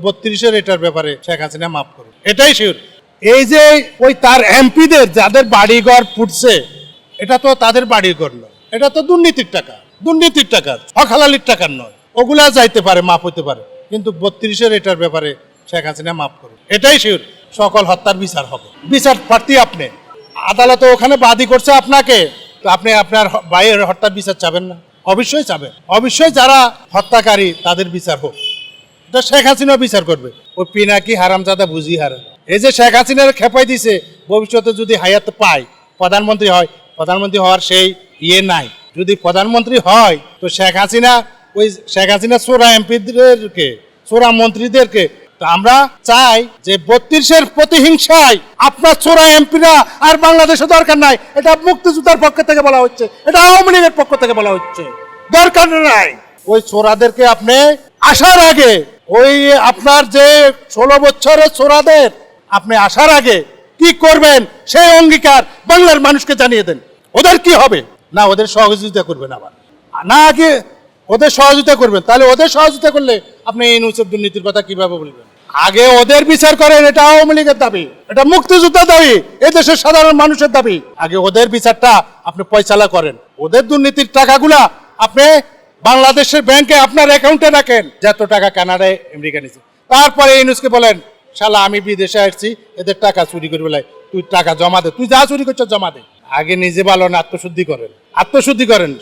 32-এর এটার ব্যাপারে শেখ হাসিনা মাফ করুন, এটাই শিওর। এই যে ওই তার এমপিদের যাদের বাড়িঘর ফুটছে, এটা তো তাদের বাড়িঘর নয়, এটা তো দুর্নীতির টাকা, হকহালালির টাকার নয়। ওগুলা যাইতে পারে, মাফ হতে পারে, কিন্তু 32-এর এটার ব্যাপারে শেখ হাসিনা মাফ করুন, এটাই শিওর। সকল হত্যার বিচার হবে, বিচার প্রার্থী আপনি, আদালত ওখানে বাদী করছে আপনাকে, তো আপনি আপনার ভাইয়ের হত্যার বিচার চাবেন না? অবশ্যই চাবেন। অবশ্যই যারা হত্যাকারী তাদের বিচার হোক, এটা শেখ হাসিনা বিচার করবে। ওই পিনাকি হারামজাদা বুঝি হারাম। এই যে শেখ হাসিনার খেপাই দিছে, ভবিষ্যতে যদি হায়াত পায়, প্রধানমন্ত্রী হয়, প্রধানমন্ত্রী হওয়ার সেই নাই। যদি প্রধানমন্ত্রী হয় তো শেখ হাসিনা চোরা এমপিদেরকে, চোরা মন্ত্রীদেরকে, তো আমরা চাই যে 32-এর প্রতিহিংসায় আপনার চোরা এমপিরা আর বাংলাদেশে দরকার নাই। এটা মুক্তিযোদ্ধার পক্ষ থেকে বলা হচ্ছে, এটা আওয়ামী লীগের পক্ষ থেকে বলা হচ্ছে, দরকার নাই। ওই চোরাদেরকে আপনি আসার আগে, ওই আপনার যে 16 বছরের চোরাদের আপনি আসার আগে কি করবেন সেই অঙ্গীকার বাংলার মানুষকে জানিয়ে দেন। ওদের কি হবে না, ওদের সহযোগিতা করবেন, আবার না আগে ওদের সহযোগিতা করবেন, তাহলে ওদের সহযোগিতা করলে আপনি এই নুসব দুর্নীতির কথা কিভাবে বলবেন? আগে ওদের বিচার করেন, এটা আওয়ামী লীগের দাবি, এটা মুক্তিযোদ্ধার দাবি, এই দেশের সাধারণ মানুষের দাবি। আগে ওদের বিচারটা আপনি পয়সালা করেন, ওদের দুর্নীতির টাকাগুলা আপনি বাংলাদেশের ব্যাংকে আপনার অ্যাকাউন্টে রাখেন, যত টাকা কানাডায় আমেরিকা নিয়েছে। তারপরে ইউনুসকে বলেন, শালা আমি বিদেশে আসছি, এদের টাকা চুরি করে বেলায়, তুই টাকা জমা দে, তুই যা চুরি করছো জমা দে। আগে নিজে ভালো না, আত্মশুদ্ধি করেন।